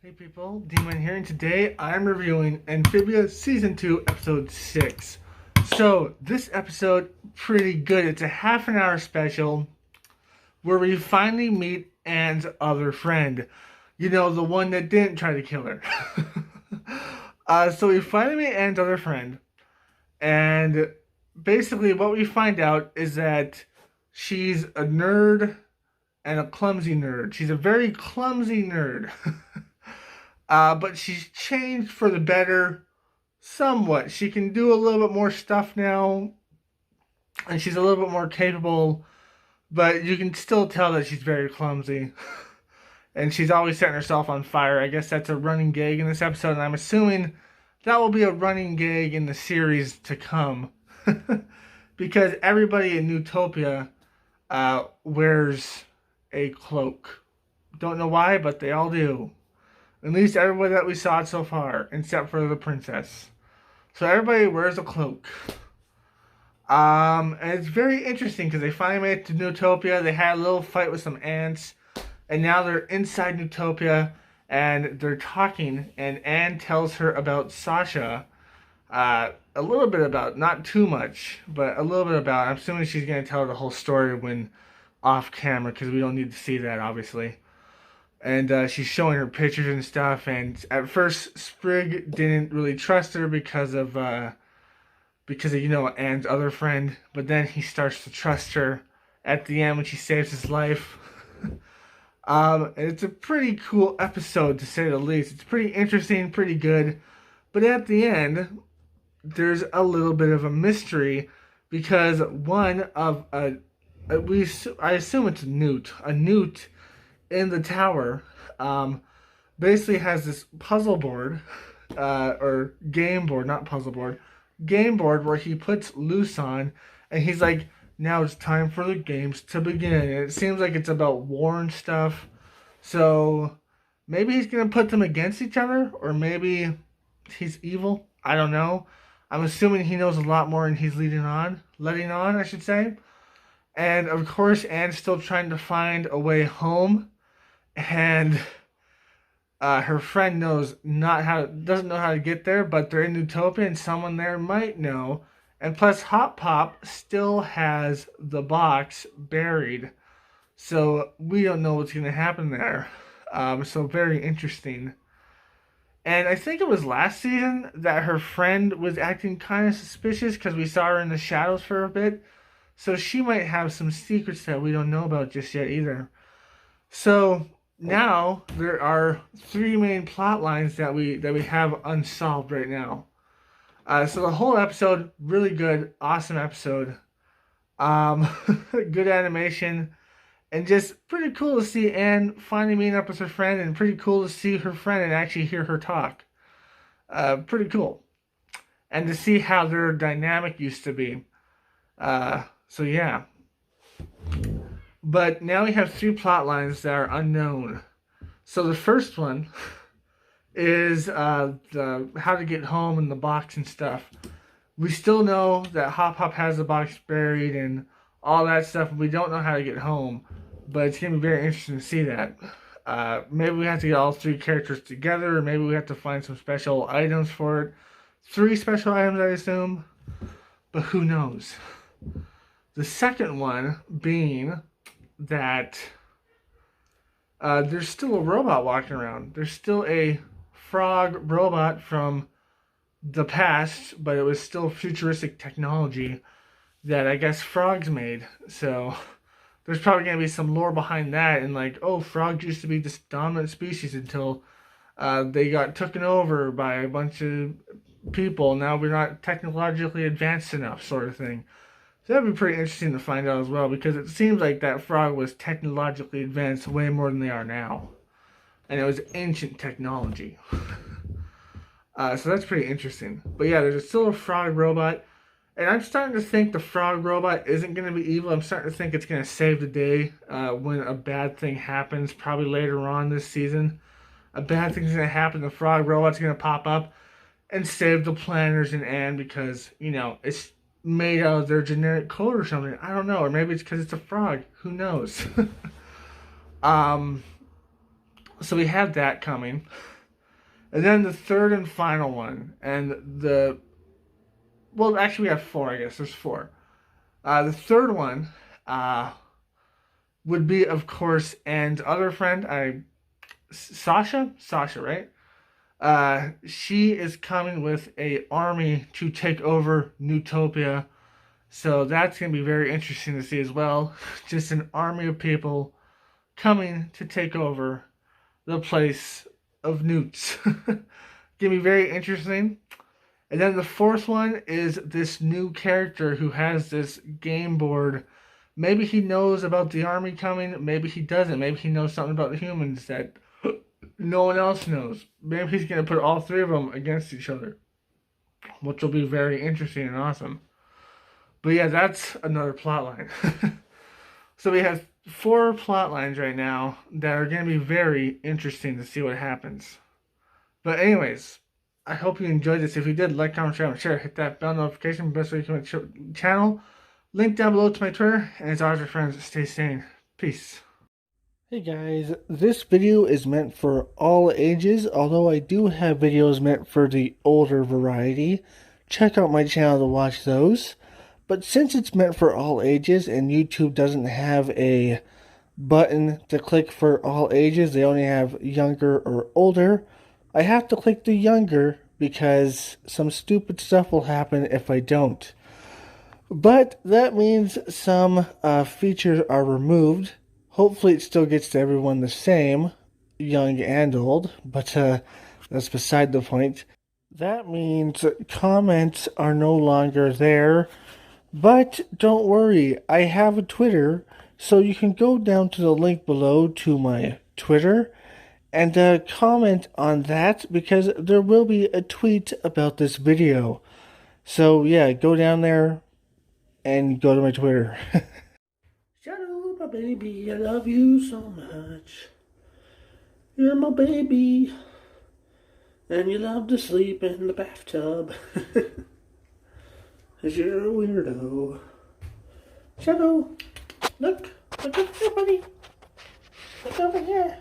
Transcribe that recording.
Hey people, Demon here, and today I'm reviewing Amphibia Season 2, Episode 6. So, this episode, pretty good. It's a half an hour special where we finally meet Anne's other friend. You know, the one that didn't try to kill her. So we finally meet Anne's other friend, and basically what we find out is that she's a nerd and a clumsy nerd. She's a very clumsy nerd. But she's changed for the better somewhat. She can do a little bit more stuff now, and she's a little bit more capable, but you can still tell that she's very clumsy. And she's always setting herself on fire. I guess that's a running gag in this episode, and I'm assuming that will be a running gag in the series to come. Because everybody in Newtopia wears a cloak. Don't know why, but they all do. At least everybody that we saw so far, except for the princess. So everybody wears a cloak. And it's very interesting because they finally made it to Newtopia. They had a little fight with some ants. And now they're inside Newtopia. And they're talking. And Anne tells her about Sasha. A little bit about, not too much, but a little bit about. I'm assuming she's going to tell the whole story when off camera. Because we don't need to see that, obviously. And she's showing her pictures and stuff. And at first, Sprig didn't really trust her because of Anne's other friend. But then he starts to trust her at the end when she saves his life. And it's a pretty cool episode, to say the least. It's pretty interesting, pretty good. But at the end, there's a little bit of a mystery because one of I assume it's a newt. A newt in the tower basically has this puzzle board or game board, not puzzle board, game board where he puts loose on, and he's like, now it's time for the games to begin. And it seems like it's about war and stuff, so maybe he's gonna put them against each other, or maybe he's evil. I don't know. I'm assuming he knows a lot more and he's letting on, I should say. And of course, Anne's still trying to find a way home. And her friend doesn't know how to get there, but they're in Newtopia and someone there might know. And plus, Hop Pop still has the box buried, so we don't know what's going to happen there. So very interesting. And I think it was last season that her friend was acting kind of suspicious because we saw her in the shadows for a bit. So she might have some secrets that we don't know about just yet either. So now there are three main plot lines that we have unsolved right now. So the whole episode, really good, awesome episode. Good animation, and just pretty cool to see Anne finally meeting up with her friend, and pretty cool to see her friend and actually hear her talk. Pretty cool. And to see how their dynamic used to be. So yeah. But now we have three plot lines that are unknown. So the first one is the how to get home and the box and stuff. We still know that Hop Hop has the box buried and all that stuff. We don't know how to get home, but it's going to be very interesting to see that. Maybe we have to get all three characters together, or maybe we have to find some special items for it. 3 special items, I assume, but who knows. The second one being that there's still a robot walking around. There's still a frog robot from the past, but it was still futuristic technology that I guess frogs made. So there's probably going to be some lore behind that, and like, oh, frogs used to be this dominant species until they got taken over by a bunch of people. Now we're not technologically advanced enough, sort of thing. So that'd be pretty interesting to find out as well, because it seems like that frog was technologically advanced way more than they are now. And it was ancient technology. So that's pretty interesting. But yeah, there's still a frog robot. And I'm starting to think the frog robot isn't going to be evil. I'm starting to think it's going to save the day when a bad thing happens, probably later on this season. A bad thing's going to happen. The frog robot's going to pop up and save the planners and Anne because, it's made out of their generic code or something. I don't know. Or maybe it's because it's a frog. Who knows? So we have that coming. And then the third and final one, well, actually we have four, I guess. There's four. The third one would be, of course, and other friend, Sasha, right? She is coming with a army to take over Newtopia. So that's going to be very interesting to see as well. Just an army of people coming to take over the place of Newts. Going to be very interesting. And then the fourth one is this new character who has this game board. Maybe he knows about the army coming. Maybe he doesn't. Maybe he knows something about the humans that no one else knows. Maybe he's going to put all three of them against each other, which will be very interesting and awesome. But yeah, that's another plot line. So we have four plot lines right now that are going to be very interesting to see what happens. But anyways, I hope you enjoyed this. If you did, like, comment, share. Hit that bell notification. Best way you can the channel. Link down below to my Twitter. And as always, my friends, stay sane. Peace. Hey guys, this video is meant for all ages, although I do have videos meant for the older variety. Check out my channel to watch those. But since it's meant for all ages and YouTube doesn't have a button to click for all ages, they only have younger or older, I have to click the younger because some stupid stuff will happen if I don't. But that means some features are removed. Hopefully it still gets to everyone the same, young and old, but that's beside the point. That means comments are no longer there. But don't worry, I have a Twitter, so you can go down to the link below to my Twitter and comment on that because there will be a tweet about this video. So yeah, go down there and go to my Twitter. Shadow, my baby, I love you so much. You're my baby, and you love to sleep in the bathtub. 'Cause you're a weirdo. Shadow, look over here, buddy. Look over here.